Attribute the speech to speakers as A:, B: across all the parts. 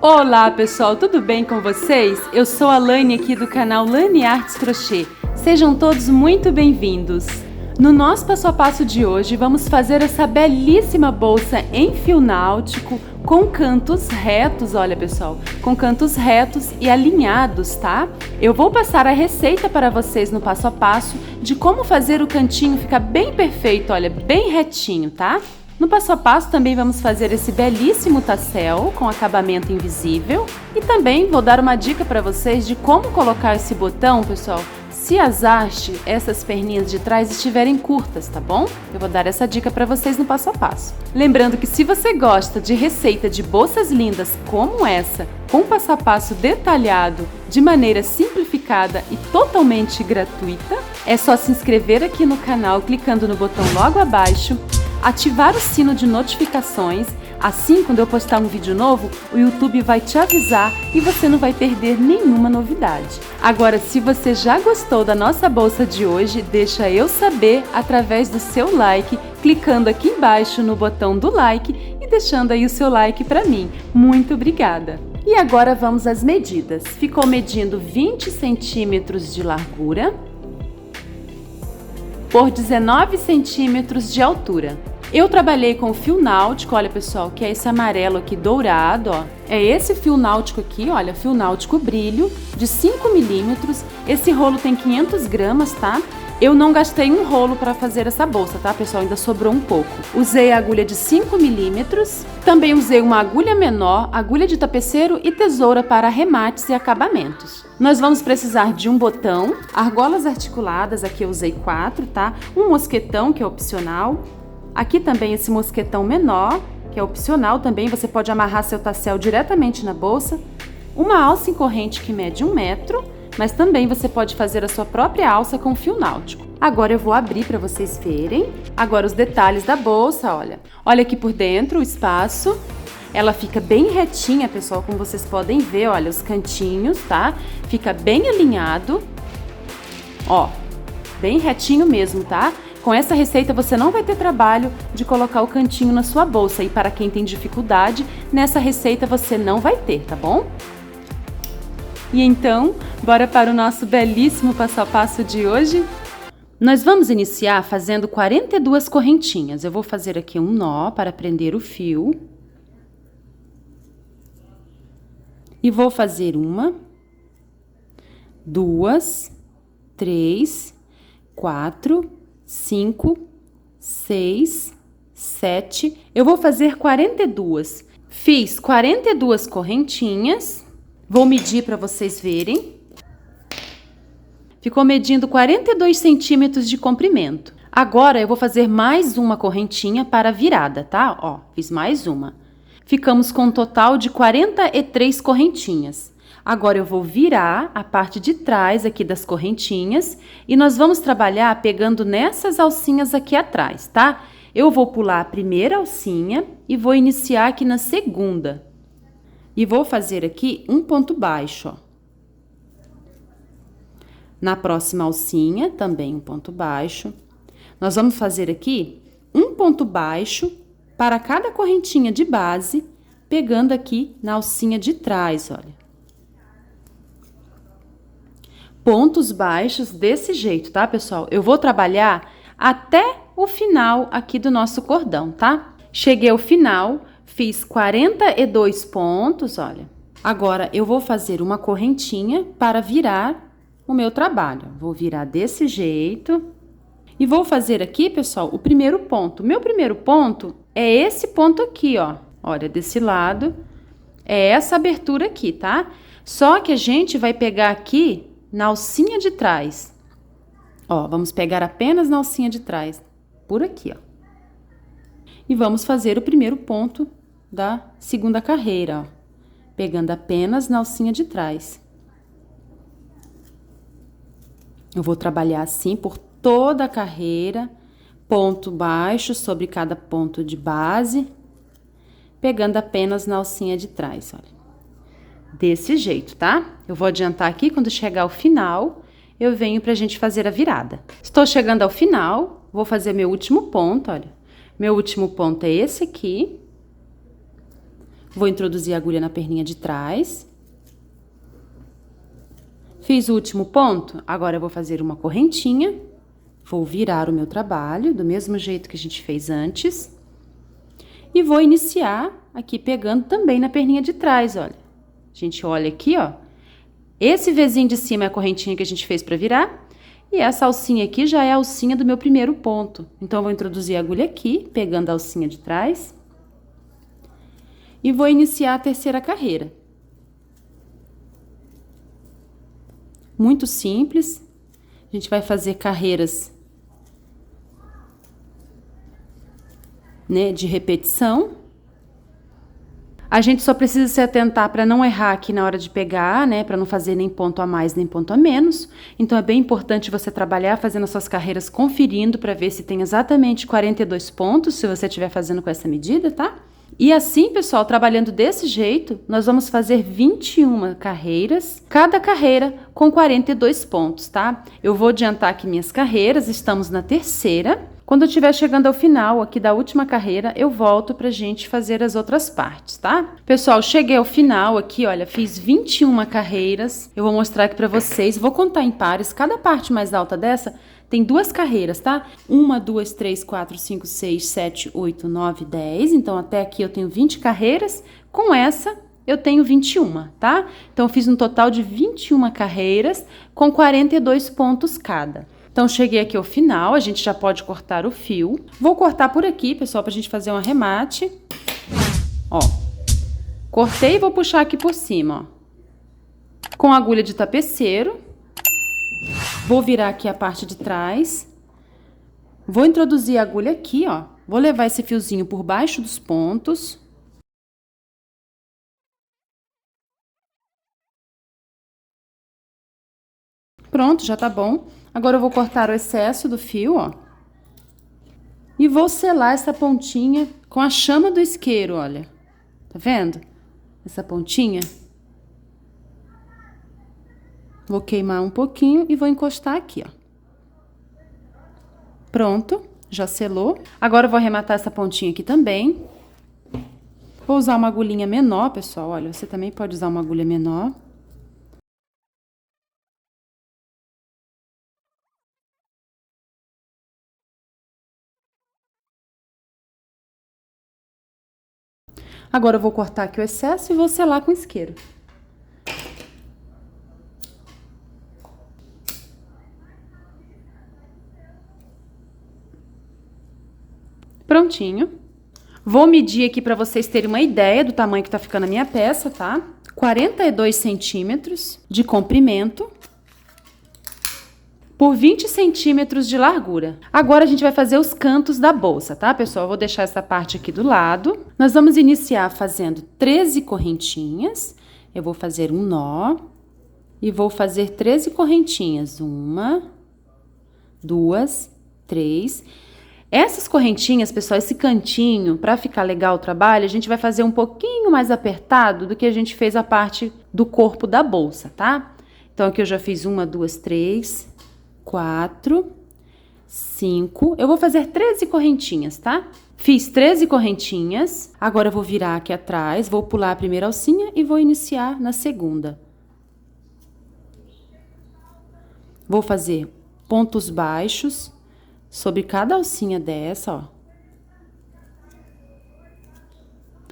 A: Olá pessoal, tudo bem com vocês? Eu sou a Lani aqui do canal Lani Artes Crochê. Sejam todos muito bem-vindos. No nosso passo a passo de hoje vamos fazer essa belíssima bolsa em fio náutico com cantos retos, olha pessoal, com cantos retos e alinhados, tá? Eu vou passar a receita para vocês no passo a passo de como fazer o cantinho ficar bem perfeito, olha, bem retinho, tá? No passo a passo também vamos fazer esse belíssimo tassel com acabamento invisível e também vou dar uma dica para vocês de como colocar esse botão, pessoal, se as hastes, essas perninhas de trás estiverem curtas, tá bom? Eu vou dar essa dica para vocês no passo a passo. Lembrando que se você gosta de receita de bolsas lindas como essa, com passo a passo detalhado, de maneira simplificada e totalmente gratuita, é só se inscrever aqui no canal clicando no botão logo abaixo, ativar o sino de notificações, assim quando eu postar um vídeo novo, o YouTube vai te avisar e você não vai perder nenhuma novidade. Agora, se você já gostou da nossa bolsa de hoje, deixa eu saber através do seu like, clicando aqui embaixo no botão do like e deixando aí o seu like para mim. Muito obrigada! E agora vamos às medidas. Ficou medindo 20 centímetros de largura por 19 centímetros de altura. Eu trabalhei com fio náutico, olha pessoal, que é esse amarelo aqui dourado, ó. É esse fio náutico aqui, olha, fio náutico brilho, de 5 milímetros. Esse rolo tem 500 gramas, tá? Eu não gastei um rolo para fazer essa bolsa, tá, pessoal? Ainda sobrou um pouco. Usei a agulha de 5 milímetros. Também usei uma agulha menor, agulha de tapeceiro e tesoura para arremates e acabamentos. Nós vamos precisar de um botão, argolas articuladas, aqui eu usei 4, tá? Um mosquetão, que é opcional. Aqui também esse mosquetão menor, que é opcional também, você pode amarrar seu tassel diretamente na bolsa. Uma alça em corrente que mede 1 metro, mas também você pode fazer a sua própria alça com fio náutico. Agora eu vou abrir para vocês verem. Agora os detalhes da bolsa, olha. Olha aqui por dentro o espaço. Ela fica bem retinha, pessoal, como vocês podem ver, olha, os cantinhos, tá? Fica bem alinhado. Ó, bem retinho mesmo, tá? Com essa receita você não vai ter trabalho de colocar o cantinho na sua bolsa. E para quem tem dificuldade, nessa receita você não vai ter, tá bom? E então, bora para o nosso belíssimo passo a passo de hoje? Nós vamos iniciar fazendo 42 correntinhas. Eu vou fazer aqui um nó para prender o fio. E vou fazer 1, 2, 3, 4, 5, 6, 7. Eu vou fazer 42. Fiz 42 correntinhas. Vou medir para vocês verem. Ficou medindo 42 centímetros de comprimento. Agora eu vou fazer mais uma correntinha para virada, tá? Ó, fiz mais uma. Ficamos com um total de 43 correntinhas. Agora eu vou virar a parte de trás aqui das correntinhas e nós vamos trabalhar pegando nessas alcinhas aqui atrás, tá? Eu vou pular a primeira alcinha e vou iniciar aqui na segunda. E vou fazer aqui um ponto baixo, ó. Na próxima alcinha, também um ponto baixo. Nós vamos fazer aqui um ponto baixo para cada correntinha de base, pegando aqui na alcinha de trás, olha. Pontos baixos desse jeito, tá, pessoal? Eu vou trabalhar até o final aqui do nosso cordão, tá? Cheguei ao final, fiz 42 pontos, olha. Agora, eu vou fazer uma correntinha para virar o meu trabalho. Vou virar desse jeito. E vou fazer aqui, pessoal, o primeiro ponto. O meu primeiro ponto é esse ponto aqui, ó. Olha, desse lado, é essa abertura aqui, tá? Só que a gente vai pegar aqui na alcinha de trás. Ó, vamos pegar apenas na alcinha de trás, por aqui, ó. E vamos fazer o primeiro ponto da segunda carreira, ó. Pegando apenas na alcinha de trás. Eu vou trabalhar assim por toda a carreira, ponto baixo sobre cada ponto de base, pegando apenas na alcinha de trás, olha. Desse jeito, tá? Eu vou adiantar aqui, quando chegar ao final, eu venho pra gente fazer a virada. Estou chegando ao final, vou fazer meu último ponto, olha. Meu último ponto é esse aqui. Vou introduzir a agulha na perninha de trás. Fiz o último ponto, agora eu vou fazer uma correntinha. Vou virar o meu trabalho, do mesmo jeito que a gente fez antes. E vou iniciar aqui pegando também na perninha de trás, olha. A gente olha aqui, ó. Esse Vzinho de cima é a correntinha que a gente fez para virar. E essa alcinha aqui já é a alcinha do meu primeiro ponto. Então, eu vou introduzir a agulha aqui, pegando a alcinha de trás. E vou iniciar a terceira carreira. Muito simples. A gente vai fazer carreiras, né, de repetição. A gente só precisa se atentar para não errar aqui na hora de pegar, né, para não fazer nem ponto a mais nem ponto a menos. Então, é bem importante você trabalhar fazendo as suas carreiras conferindo para ver se tem exatamente 42 pontos, se você estiver fazendo com essa medida, tá? E assim, pessoal, trabalhando desse jeito, nós vamos fazer 21 carreiras, cada carreira com 42 pontos, tá? Eu vou adiantar aqui minhas carreiras, estamos na terceira. Quando eu estiver chegando ao final aqui da última carreira, eu volto pra gente fazer as outras partes, tá? Pessoal, cheguei ao final aqui, olha, fiz 21 carreiras. Eu vou mostrar aqui pra vocês, vou contar em pares. Cada parte mais alta dessa tem 2 carreiras, tá? 1, 2, 3, 4, 5, 6, 7, 8, 9, 10. Então, até aqui eu tenho 20 carreiras. Com essa, eu tenho 21, tá? Então, eu fiz um total de 21 carreiras com 42 pontos cada. Então, cheguei aqui ao final, a gente já pode cortar o fio. Vou cortar por aqui, pessoal, pra gente fazer um arremate. Ó, cortei e vou puxar aqui por cima, ó. Com agulha de tapeceiro. Vou virar aqui a parte de trás. Vou introduzir a agulha aqui, ó. Vou levar esse fiozinho por baixo dos pontos. Pronto, já tá bom. Agora eu vou cortar o excesso do fio, ó. E vou selar essa pontinha com a chama do isqueiro, olha. Tá vendo? Essa pontinha. Vou queimar um pouquinho e vou encostar aqui, ó. Pronto, já selou. Agora eu vou arrematar essa pontinha aqui também. Vou usar uma agulhinha menor, pessoal. Olha, você também pode usar uma agulha menor. Agora eu vou cortar aqui o excesso e vou selar com isqueiro. Prontinho. Vou medir aqui para vocês terem uma ideia do tamanho que tá ficando a minha peça, tá? 42 centímetros de comprimento por 20 centímetros de largura. Agora a gente vai fazer os cantos da bolsa, tá, pessoal? Eu vou deixar essa parte aqui do lado. Nós vamos iniciar fazendo 13 correntinhas. Eu vou fazer um nó e vou fazer 13 correntinhas. 1, 2, 3. Essas correntinhas, pessoal, esse cantinho, para ficar legal o trabalho, a gente vai fazer um pouquinho mais apertado do que a gente fez a parte do corpo da bolsa, tá? Então, aqui eu já fiz 1, 2, 3, 4, 5. Eu vou fazer 13 correntinhas, tá? Fiz 13 correntinhas. Agora, eu vou virar aqui atrás, vou pular a primeira alcinha e vou iniciar na segunda. Vou fazer pontos baixos sobre cada alcinha dessa, ó.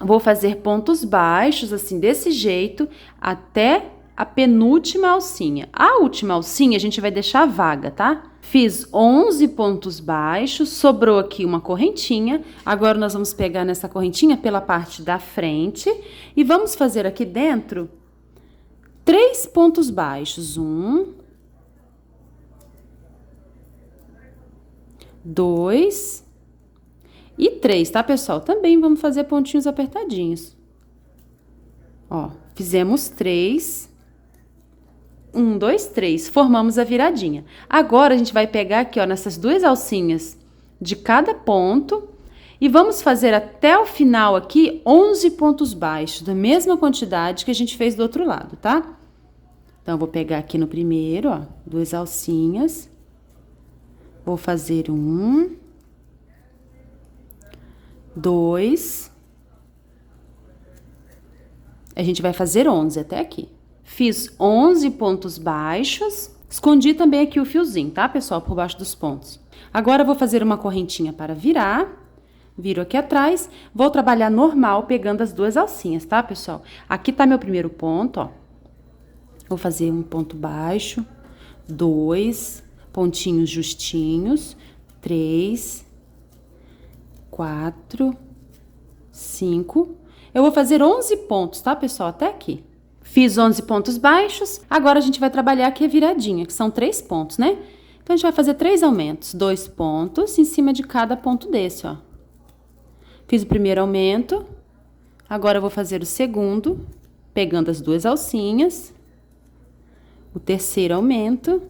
A: Vou fazer pontos baixos, assim, desse jeito, até a penúltima alcinha. A última alcinha a gente vai deixar vaga, tá? Fiz 11 pontos baixos, sobrou aqui uma correntinha. Agora, nós vamos pegar nessa correntinha pela parte da frente e vamos fazer aqui dentro 3 pontos baixos. 1, 2 e 3, tá, pessoal? Também vamos fazer pontinhos apertadinhos. Ó, fizemos 3. 1, 2, 3. Formamos a viradinha. Agora, a gente vai pegar aqui, ó, nessas 2 alcinhas de cada ponto e vamos fazer até o final aqui 11 pontos baixos, da mesma quantidade que a gente fez do outro lado, tá? Então, eu vou pegar aqui no primeiro, ó, 2 alcinhas. Vou fazer 1, 2, A gente vai fazer 11 até aqui. Fiz 11 pontos baixos. Escondi também aqui o fiozinho, tá, pessoal? Por baixo dos pontos. Agora, eu vou fazer uma correntinha para virar. Viro aqui atrás. Vou trabalhar normal, pegando as duas alcinhas, tá, pessoal? Aqui tá meu primeiro ponto, ó. Vou fazer um ponto baixo, 2 pontinhos justinhos, 3, 4, 5. Eu vou fazer 11 pontos, tá, pessoal? Até aqui. Fiz 11 pontos baixos. Agora, a gente vai trabalhar aqui a viradinha, que são 3 pontos, né? Então, a gente vai fazer 3 aumentos, 2 pontos em cima de cada ponto desse, ó. Fiz o primeiro aumento. Agora, eu vou fazer o segundo, pegando as duas alcinhas. O terceiro aumento.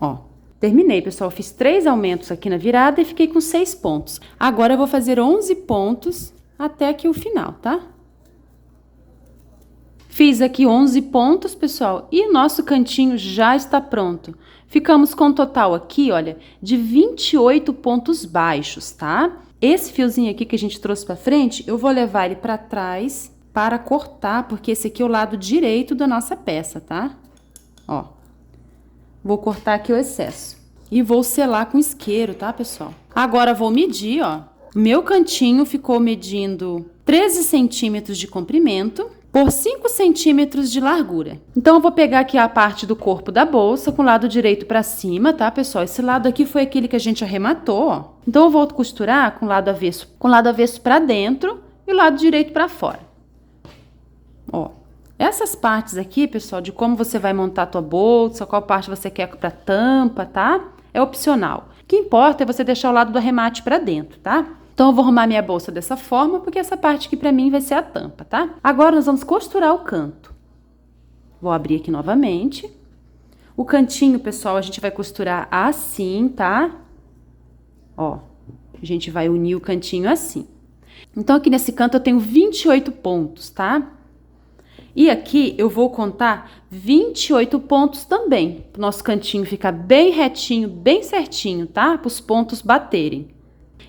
A: Ó, terminei, pessoal. Fiz 3 aumentos aqui na virada e fiquei com 6 pontos. Agora, eu vou fazer 11 pontos até aqui o final, tá? Fiz aqui 11 pontos, pessoal, e nosso cantinho já está pronto. Ficamos com um total aqui, olha, de 28 pontos baixos, tá? Esse fiozinho aqui que a gente trouxe pra frente, eu vou levar ele pra trás para cortar, porque esse aqui é o lado direito da nossa peça, tá? Ó, vou cortar aqui o excesso. E vou selar com isqueiro, tá, pessoal? Agora, vou medir, ó. Meu cantinho ficou medindo 13 centímetros de comprimento por 5 centímetros de largura. Então, eu vou pegar aqui a parte do corpo da bolsa com o lado direito pra cima, tá, pessoal? Esse lado aqui foi aquele que a gente arrematou, ó. Então, eu vou costurar com o lado avesso pra dentro e o lado direito pra fora. Ó, essas partes aqui, pessoal, de como você vai montar a tua bolsa, qual parte você quer pra tampa, tá? É opcional. O que importa é você deixar o lado do arremate pra dentro, tá? Então, eu vou arrumar minha bolsa dessa forma, porque essa parte aqui pra mim vai ser a tampa, tá? Agora, nós vamos costurar o canto. Vou abrir aqui novamente. O cantinho, pessoal, a gente vai costurar assim, tá? Ó, a gente vai unir o cantinho assim. Então, aqui nesse canto eu tenho 28 pontos, tá? E aqui eu vou contar 28 pontos também, para o nosso cantinho ficar bem retinho, bem certinho, tá? Para os pontos baterem.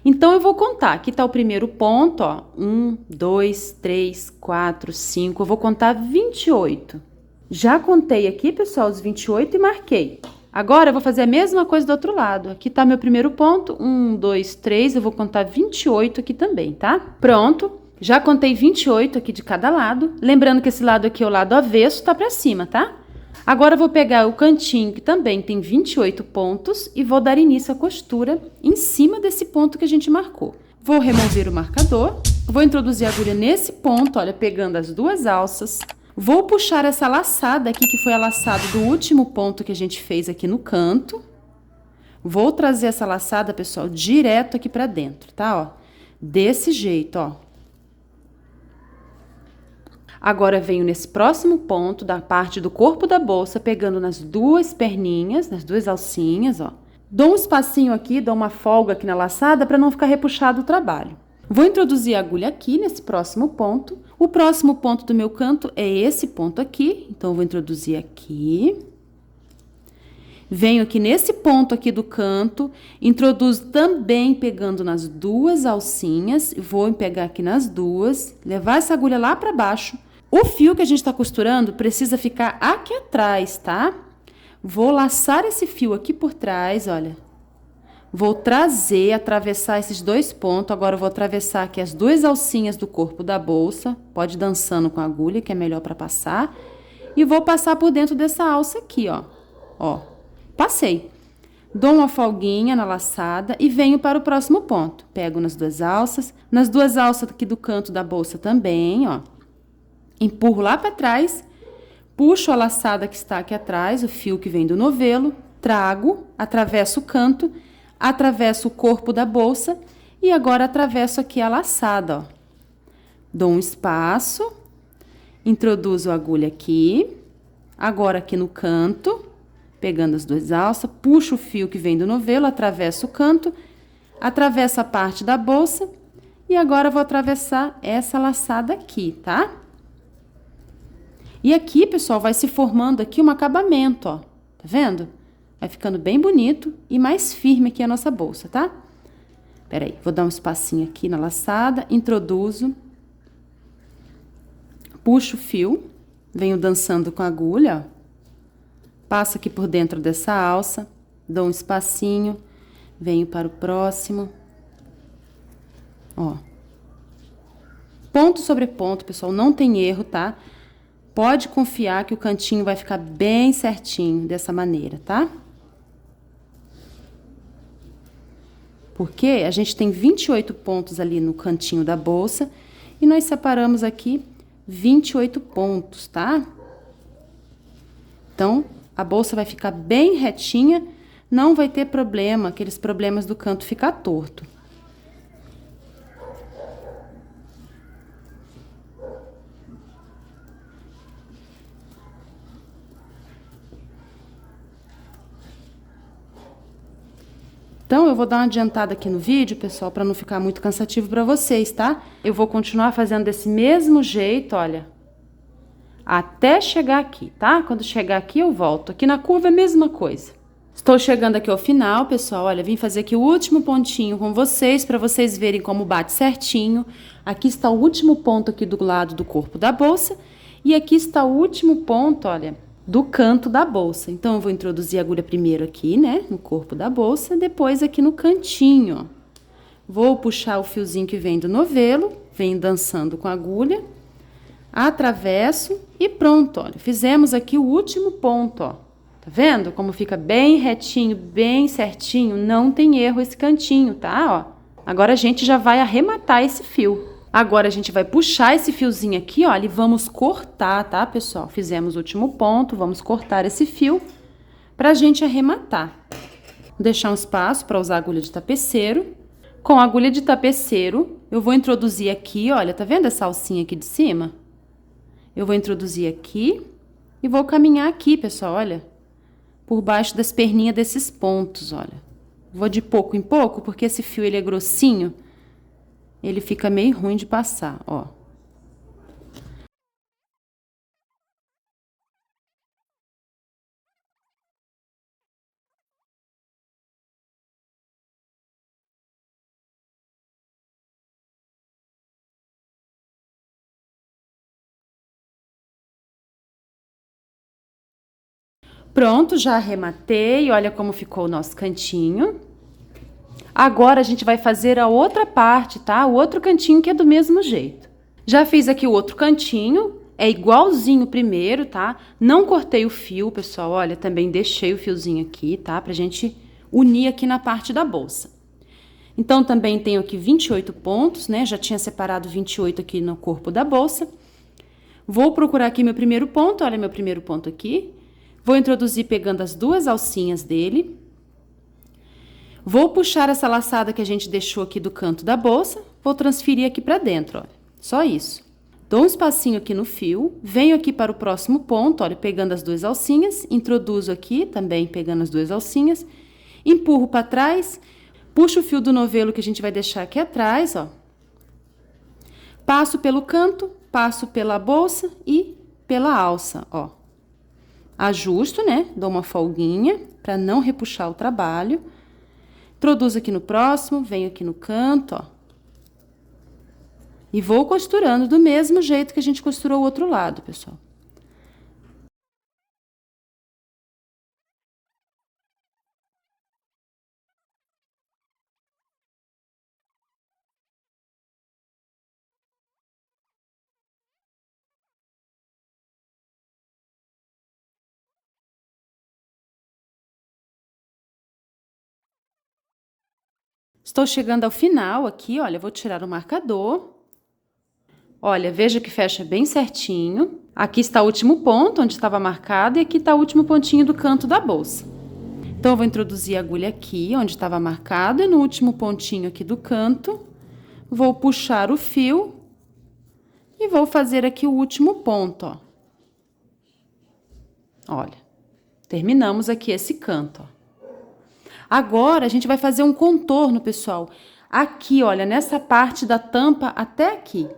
A: Então, eu vou contar. Aqui tá o primeiro ponto, ó. 1, 2, 3, 4, 5. Eu vou contar 28. Já contei aqui, pessoal, os 28 e marquei. Agora, eu vou fazer a mesma coisa do outro lado. Aqui tá meu primeiro ponto. 1, 2, 3. Eu vou contar 28 aqui também, tá? Pronto. Já contei 28 aqui de cada lado. Lembrando que esse lado aqui é o lado avesso, tá pra cima, tá? Agora, eu vou pegar o cantinho, que também tem 28 pontos, e vou dar início à costura em cima desse ponto que a gente marcou. Vou remover o marcador, vou introduzir a agulha nesse ponto, olha, pegando as duas alças. Vou puxar essa laçada aqui, que foi a laçada do último ponto que a gente fez aqui no canto. Vou trazer essa laçada, pessoal, direto aqui pra dentro, tá? Ó, desse jeito, ó. Agora, venho nesse próximo ponto da parte do corpo da bolsa, pegando nas duas perninhas, nas duas alcinhas, ó. Dou um espacinho aqui, dou uma folga aqui na laçada para não ficar repuxado o trabalho. Vou introduzir a agulha aqui nesse próximo ponto. O próximo ponto do meu canto é esse ponto aqui, então eu vou introduzir aqui. Venho aqui nesse ponto aqui do canto, introduzo também pegando nas duas alcinhas, vou pegar aqui nas duas, levar essa agulha lá para baixo. O fio que a gente está costurando precisa ficar aqui atrás, tá? Vou laçar esse fio aqui por trás, olha. Vou trazer, atravessar esses dois pontos. Agora, eu vou atravessar aqui as duas alcinhas do corpo da bolsa. Pode ir dançando com a agulha, que é melhor para passar. E vou passar por dentro dessa alça aqui, ó. Ó, passei. Dou uma folguinha na laçada e venho para o próximo ponto. Pego nas duas alças aqui do canto da bolsa também, ó. Empurro lá para trás, puxo a laçada que está aqui atrás, o fio que vem do novelo, trago, atravesso o canto, atravesso o corpo da bolsa e agora atravesso aqui a laçada, ó. Dou um espaço, introduzo a agulha aqui, agora aqui no canto, pegando as duas alças, puxo o fio que vem do novelo, atravesso o canto, atravesso a parte da bolsa e agora vou atravessar essa laçada aqui, tá? E aqui, pessoal, vai se formando aqui um acabamento, ó. Tá vendo? Vai ficando bem bonito e mais firme aqui a nossa bolsa, tá? Peraí, vou dar um espacinho aqui na laçada, introduzo, puxo o fio, venho dançando com a agulha, ó. Passo aqui por dentro dessa alça, dou um espacinho, venho para o próximo, ó. Ponto sobre ponto, pessoal, não tem erro, tá? Pode confiar que o cantinho vai ficar bem certinho dessa maneira, tá? Porque a gente tem 28 pontos ali no cantinho da bolsa e nós separamos aqui 28 pontos, tá? Então, a bolsa vai ficar bem retinha, não vai ter problema, aqueles problemas do canto ficar torto. Então, eu vou dar uma adiantada aqui no vídeo, pessoal, para não ficar muito cansativo para vocês, tá? Eu vou continuar fazendo desse mesmo jeito, olha, até chegar aqui, tá? Quando chegar aqui, eu volto. Aqui na curva é a mesma coisa. Estou chegando aqui ao final, pessoal, olha, vim fazer aqui o último pontinho com vocês, para vocês verem como bate certinho. Aqui está o último ponto aqui do lado do corpo da bolsa, e aqui está o último ponto, olha, do canto da bolsa. Então, eu vou introduzir a agulha primeiro aqui, né, no corpo da bolsa, depois aqui no cantinho, ó. Vou puxar o fiozinho que vem do novelo, venho dançando com a agulha, atravesso e pronto, olha, fizemos aqui o último ponto, ó. Tá vendo como fica bem retinho, bem certinho? Não tem erro esse cantinho, tá? Ó. Agora a gente já vai arrematar esse fio. Agora a gente vai puxar esse fiozinho aqui, ó, e vamos cortar, tá, pessoal? Fizemos o último ponto, vamos cortar esse fio pra gente arrematar. Vou deixar um espaço para usar a agulha de tapeceiro. Com a agulha de tapeceiro, eu vou introduzir aqui, olha, tá vendo essa alcinha aqui de cima? Eu vou introduzir aqui e vou caminhar aqui, pessoal, olha, por baixo das perninhas desses pontos, olha. Vou de pouco em pouco, porque esse fio, ele é grossinho, ele fica meio ruim de passar, ó. Pronto, já arrematei, olha como ficou o nosso cantinho. Agora, a gente vai fazer a outra parte, tá? O outro cantinho que é do mesmo jeito. Já fiz aqui o outro cantinho, é igualzinho o primeiro, tá? Não cortei o fio, pessoal, olha, também deixei o fiozinho aqui, tá? Pra gente unir aqui na parte da bolsa. Então, também tenho aqui 28 pontos, né? Já tinha separado 28 aqui no corpo da bolsa. Vou procurar aqui meu primeiro ponto, olha meu primeiro ponto aqui. Vou introduzir pegando as duas alcinhas dele. Vou puxar essa laçada que a gente deixou aqui do canto da bolsa. Vou transferir aqui pra dentro, olha. Só isso. Dou um espacinho aqui no fio. Venho aqui para o próximo ponto, olha, pegando as duas alcinhas. Introduzo aqui, também pegando as duas alcinhas. Empurro pra trás. Puxo o fio do novelo que a gente vai deixar aqui atrás, ó. Passo pelo canto, passo pela bolsa e pela alça, ó. Ajusto, né? Dou uma folguinha para não repuxar o trabalho. Introduzo aqui no próximo, venho aqui no canto, ó. E vou costurando do mesmo jeito que a gente costurou o outro lado, pessoal. Estou chegando ao final aqui, olha, vou tirar o marcador. Olha, veja que fecha bem certinho. Aqui está o último ponto, onde estava marcado, e aqui está o último pontinho do canto da bolsa. Então, eu vou introduzir a agulha aqui, onde estava marcado, e no último pontinho aqui do canto, vou puxar o fio e vou fazer aqui o último ponto, ó. Olha, terminamos aqui esse canto, ó. Agora, a gente vai fazer um contorno, pessoal. Aqui, olha, nessa parte da tampa até aqui,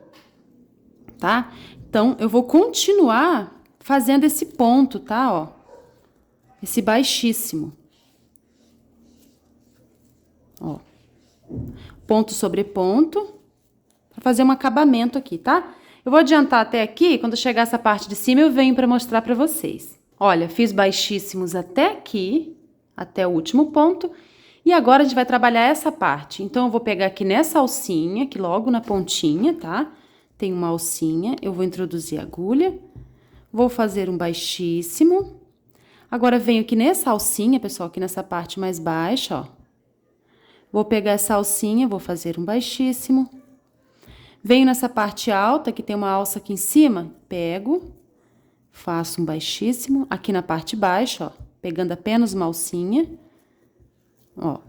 A: tá? Então, eu vou continuar fazendo esse ponto, tá? Ó, esse baixíssimo. Ó. ponto sobre ponto, para fazer um acabamento aqui, tá? Eu vou adiantar até aqui, quando chegar essa parte de cima eu venho para mostrar para vocês. Olha, fiz baixíssimos até aqui, até o último ponto, e agora a gente vai trabalhar essa parte. Então, eu vou pegar aqui nessa alcinha, aqui logo na pontinha, tá? Tem uma alcinha, eu vou introduzir a agulha, vou fazer um baixíssimo. Agora, venho aqui nessa alcinha, pessoal, aqui nessa parte mais baixa, ó. Vou pegar essa alcinha, vou fazer um baixíssimo. Venho nessa parte alta, que tem uma alça aqui em cima, pego, faço um baixíssimo. Aqui na parte baixa, ó, pegando apenas uma alcinha, ó.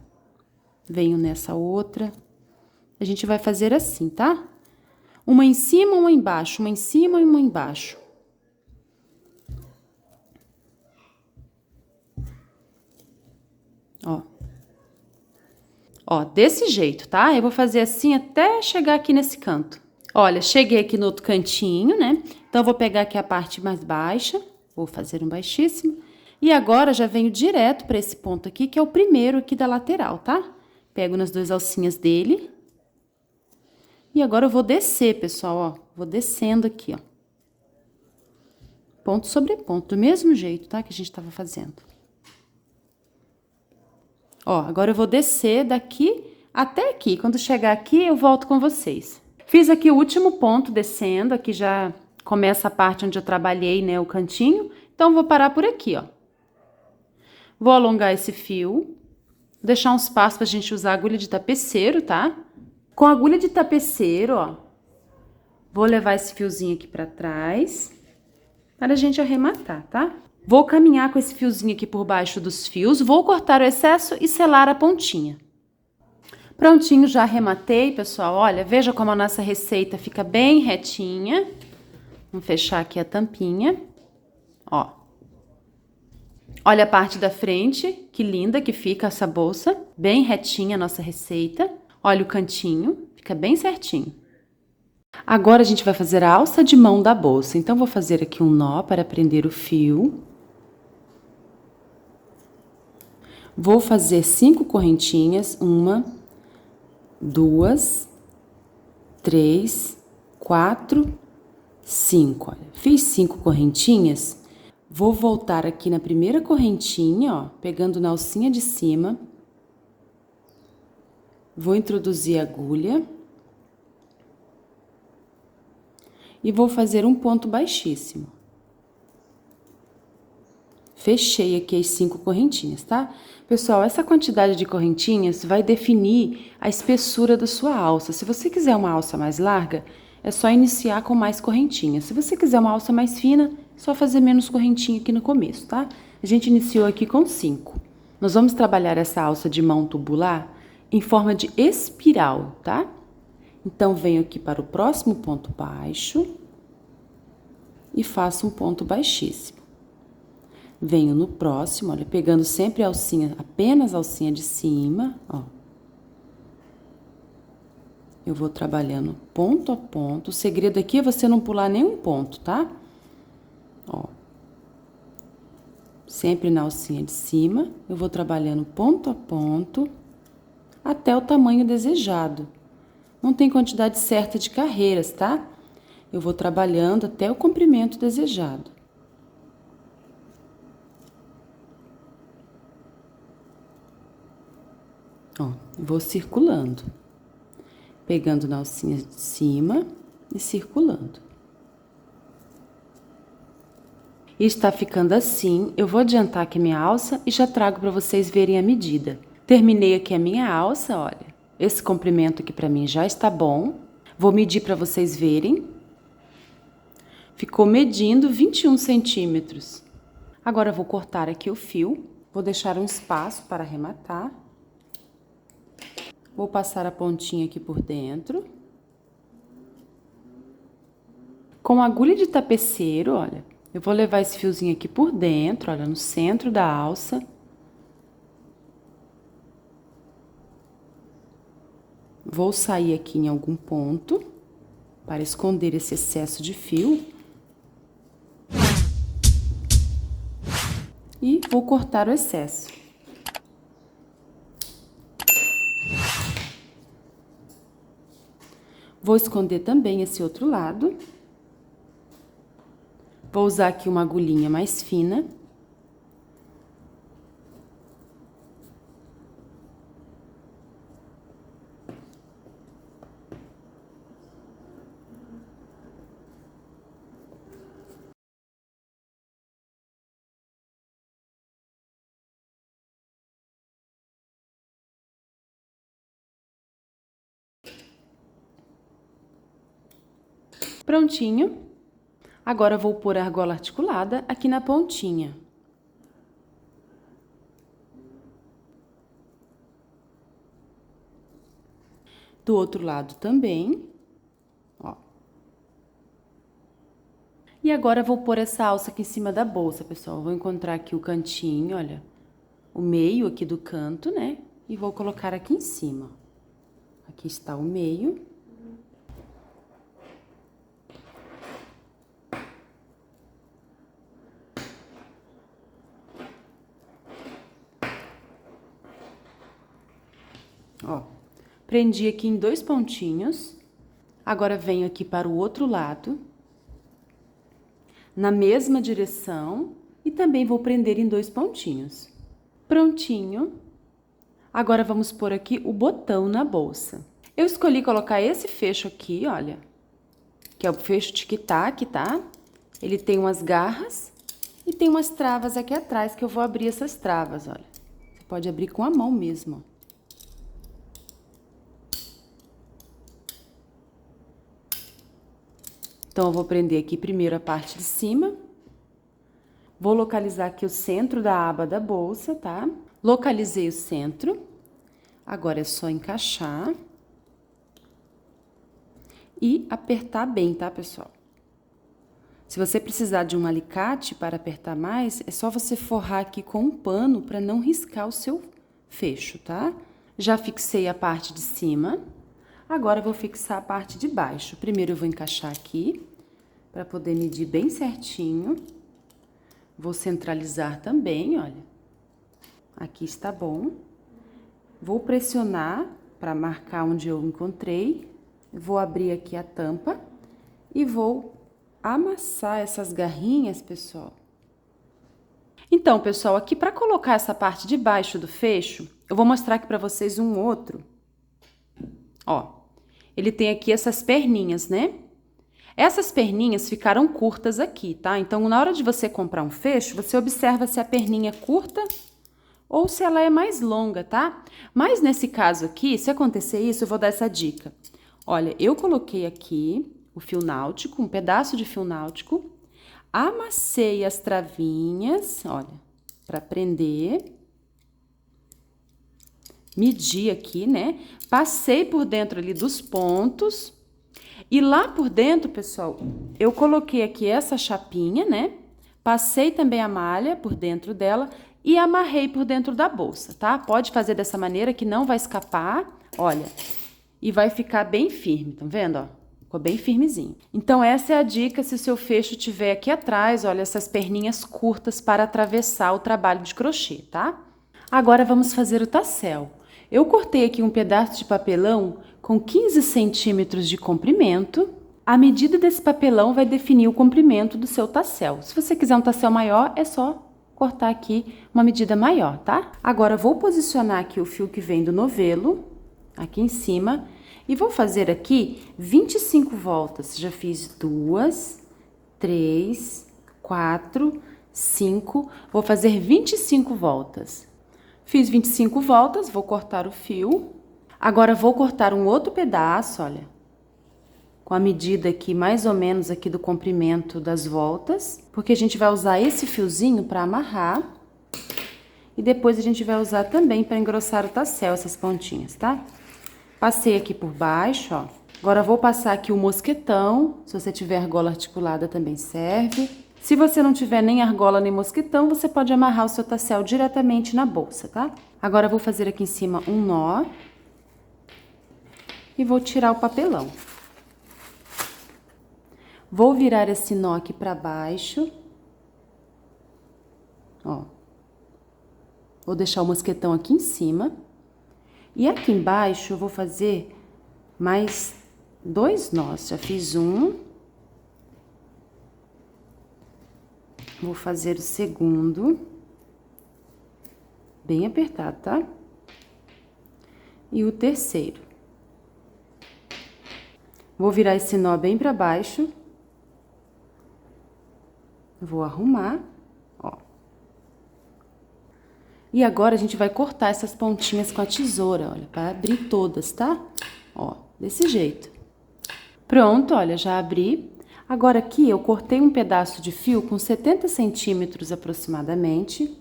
A: Venho nessa outra. A gente vai fazer assim, tá? Uma em cima, uma embaixo, uma em cima e uma embaixo. Ó. Ó, desse jeito, tá? Eu vou fazer assim até chegar aqui nesse canto. Olha, cheguei aqui no outro cantinho, né? Então, eu vou pegar aqui a parte mais baixa, vou fazer um baixíssimo. E agora, já venho direto para esse ponto aqui, que é o primeiro aqui da lateral, tá? Pego nas duas alcinhas dele. E agora eu vou descer, pessoal, ó. Vou descendo aqui, ó. Ponto sobre ponto, do mesmo jeito, tá? Que a gente tava fazendo. Ó, agora eu vou descer daqui até aqui. Quando chegar aqui, eu volto com vocês. Fiz aqui o último ponto descendo. Aqui já começa a parte onde eu trabalhei, né, o cantinho. Então, vou parar por aqui, ó. Vou alongar esse fio. Deixar um espaço pra gente usar a agulha de tapeceiro, tá? Com a agulha de tapeceiro, ó. Vou levar esse fiozinho aqui pra trás. Para a gente arrematar, tá? Vou caminhar com esse fiozinho aqui por baixo dos fios, vou cortar o excesso e selar a pontinha. Prontinho, já arrematei, pessoal. Olha, veja como a nossa receita fica bem retinha. Vamos fechar aqui a tampinha. Ó. Olha a parte da frente, que linda que fica essa bolsa. Bem retinha a nossa receita. Olha o cantinho, fica bem certinho. Agora, a gente vai fazer a alça de mão da bolsa. Então, vou fazer aqui um nó para prender o fio. Vou fazer 5 correntinhas, 1, 2, 3, 4, 5. Olha, fiz 5 correntinhas. Vou voltar aqui na primeira correntinha, ó, pegando na alcinha de cima. Vou introduzir a agulha. E vou fazer um ponto baixíssimo. Fechei aqui as 5 correntinhas, tá? Pessoal, essa quantidade de correntinhas vai definir a espessura da sua alça. Se você quiser uma alça mais larga, é só iniciar com mais correntinhas. Se você quiser uma alça mais fina, é só fazer menos correntinha aqui no começo, tá? A gente iniciou aqui com 5. Nós vamos trabalhar essa alça de mão tubular em forma de espiral, tá? Então, venho aqui para o próximo ponto baixo e faço um ponto baixíssimo. Venho no próximo, olha, pegando sempre a alcinha, apenas a alcinha de cima, ó. Eu vou trabalhando ponto a ponto. O segredo aqui é você não pular nenhum ponto, tá? Ó. Sempre na alcinha de cima, eu vou trabalhando ponto a ponto até o tamanho desejado. Não tem quantidade certa de carreiras, tá? Eu vou trabalhando até o comprimento desejado. Ó, vou circulando. Pegando na alcinha de cima e circulando. E está ficando assim. Eu vou adiantar aqui a minha alça e já trago para vocês verem a medida. Terminei aqui a minha alça, olha. Esse comprimento aqui para mim já está bom. Vou medir para vocês verem. Ficou medindo 21 centímetros. Agora, eu vou cortar aqui o fio. Vou deixar um espaço para arrematar. Vou passar a pontinha aqui por dentro. Com a agulha de tapeceiro, olha, eu vou levar esse fiozinho aqui por dentro, olha, no centro da alça. Vou sair aqui em algum ponto para esconder esse excesso de fio. E vou cortar o excesso. Vou esconder também esse outro lado. Vou usar aqui uma agulhinha mais fina. Prontinho. Agora, vou pôr a argola articulada aqui na pontinha. Do outro lado também, ó. E agora, vou pôr essa alça aqui em cima da bolsa, pessoal. Vou encontrar aqui o cantinho, olha, o meio aqui do canto, né? E vou colocar aqui em cima. Aqui está o meio. Ó, prendi aqui em 2 pontinhos. Agora, venho aqui para o outro lado, na mesma direção, e também vou prender em 2 pontinhos. Prontinho. Agora, vamos pôr aqui o botão na bolsa. Eu escolhi colocar esse fecho aqui, olha, que é o fecho tic-tac, tá? Ele tem umas garras e tem umas travas aqui atrás, que eu vou abrir essas travas, olha. Você pode abrir com a mão mesmo, ó. Então, eu vou prender aqui primeiro a parte de cima. Vou localizar aqui o centro da aba da bolsa, tá? Localizei o centro. Agora, é só encaixar. E apertar bem, tá, pessoal? Se você precisar de um alicate para apertar mais, é só você forrar aqui com um pano para não riscar o seu fecho, tá? Já fixei a parte de cima. Agora, eu vou fixar a parte de baixo. Primeiro, eu vou encaixar aqui, para poder medir bem certinho. Vou centralizar também, olha. Aqui está bom. Vou pressionar para marcar onde eu encontrei. Vou abrir aqui a tampa e vou amassar essas garrinhas, pessoal. Então, pessoal, aqui para colocar essa parte de baixo do fecho, eu vou mostrar aqui para vocês um outro. Ó. Ele tem aqui essas perninhas, né? Essas perninhas ficaram curtas aqui, tá? Então, na hora de você comprar um fecho, você observa se a perninha é curta ou se ela é mais longa, tá? Mas nesse caso aqui, se acontecer isso, eu vou dar essa dica. Olha, eu coloquei aqui o fio náutico, um pedaço de fio náutico, amassei as travinhas, olha, para prender. Medi aqui, né? Passei por dentro ali dos pontos. E lá por dentro, pessoal, eu coloquei aqui essa chapinha, né? Passei também a malha por dentro dela e amarrei por dentro da bolsa, tá? Pode fazer dessa maneira que não vai escapar, olha. E vai ficar bem firme, tá vendo, ó? Ficou bem firmezinho. Então, essa é a dica se o seu fecho tiver aqui atrás, olha, essas perninhas curtas para atravessar o trabalho de crochê, tá? Agora, vamos fazer o tassel. Eu cortei aqui um pedaço de papelão com 15 centímetros de comprimento. A medida desse papelão vai definir o comprimento do seu tassel. Se você quiser um tassel maior, é só cortar aqui uma medida maior, tá? Agora, vou posicionar aqui o fio que vem do novelo, aqui em cima, e vou fazer aqui 25 voltas. Já fiz 2, 3, 4, 5, vou fazer 25 voltas. Fiz 25 voltas, vou cortar o fio. Agora, vou cortar um outro pedaço, olha, com a medida aqui, mais ou menos aqui do comprimento das voltas, porque a gente vai usar esse fiozinho para amarrar. E depois a gente vai usar também para engrossar o tassel, essas pontinhas, tá? Passei aqui por baixo, ó. Agora, vou passar aqui o mosquetão. Se você tiver argola articulada, também serve. Se você não tiver nem argola nem mosquetão, você pode amarrar o seu tassel diretamente na bolsa, tá? Agora, eu vou fazer aqui em cima um nó. E vou tirar o papelão. Vou virar esse nó aqui pra baixo. Ó. Vou deixar o mosquetão aqui em cima. E aqui embaixo eu vou fazer mais 2 nós, já fiz um. Vou fazer o segundo. Bem apertado, tá? E o terceiro. Vou virar esse nó bem pra baixo. Vou arrumar, ó. E agora a gente vai cortar essas pontinhas com a tesoura, olha, pra abrir todas, tá? Ó, desse jeito. Pronto, olha, já abri. Agora aqui eu cortei um pedaço de fio com 70 centímetros aproximadamente.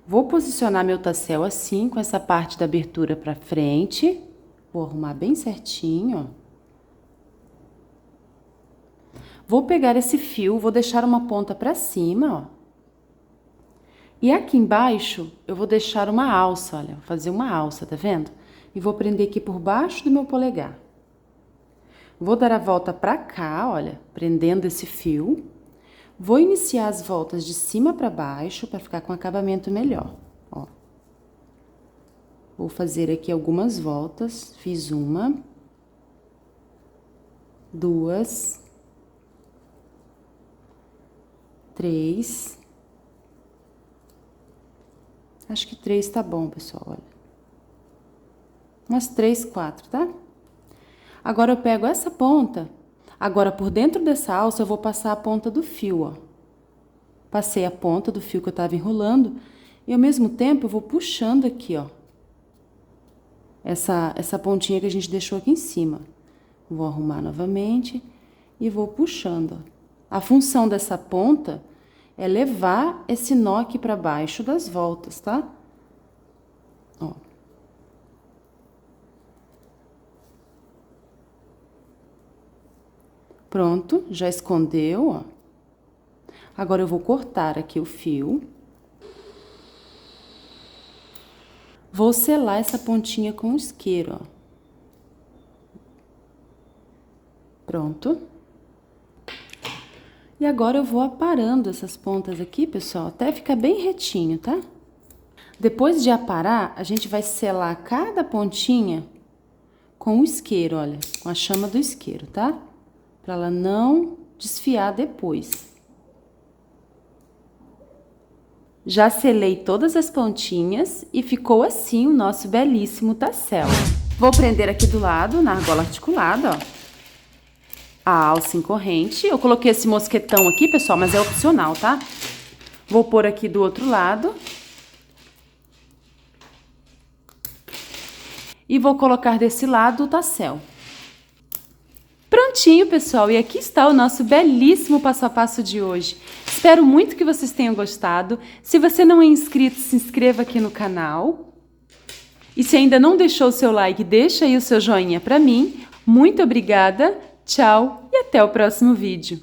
A: Vou posicionar meu tassel assim, com essa parte da abertura pra frente. Vou arrumar bem certinho, ó. Vou pegar esse fio, vou deixar uma ponta pra cima, ó. E aqui embaixo eu vou deixar uma alça, olha, vou fazer uma alça, tá vendo? E vou prender aqui por baixo do meu polegar. Vou dar a volta pra cá, olha, prendendo esse fio. Vou iniciar as voltas de cima pra baixo, pra ficar com acabamento melhor, ó. Vou fazer aqui algumas voltas, fiz uma, 2, 3. Acho que 3 tá bom, pessoal, olha. Umas 3, 4, tá? Agora eu pego essa ponta, agora por dentro dessa alça eu vou passar a ponta do fio, ó. Passei a ponta do fio que eu tava enrolando e ao mesmo tempo eu vou puxando aqui, ó. Essa pontinha que a gente deixou aqui em cima. Vou arrumar novamente e vou puxando, ó. A função dessa ponta é levar esse nó aqui pra baixo das voltas, tá? Ó. Pronto, já escondeu, ó. Agora eu vou cortar aqui o fio. Vou selar essa pontinha com o isqueiro, ó. Pronto. E agora eu vou aparando essas pontas aqui, pessoal, até ficar bem retinho, tá? Depois de aparar, a gente vai selar cada pontinha com o isqueiro, olha, com a chama do isqueiro, tá? Pra ela não desfiar depois. Já selei todas as pontinhas e ficou assim o nosso belíssimo tassel. Vou prender aqui do lado, na argola articulada, ó, a alça em corrente. Eu coloquei esse mosquetão aqui, pessoal, mas é opcional, tá? Vou pôr aqui do outro lado. E vou colocar desse lado o tassel. Prontinho, pessoal, e aqui está o nosso belíssimo passo a passo de hoje. Espero muito que vocês tenham gostado. Se você não é inscrito, se inscreva aqui no canal. E se ainda não deixou o seu like, deixa aí o seu joinha para mim. Muito obrigada, tchau e até o próximo vídeo.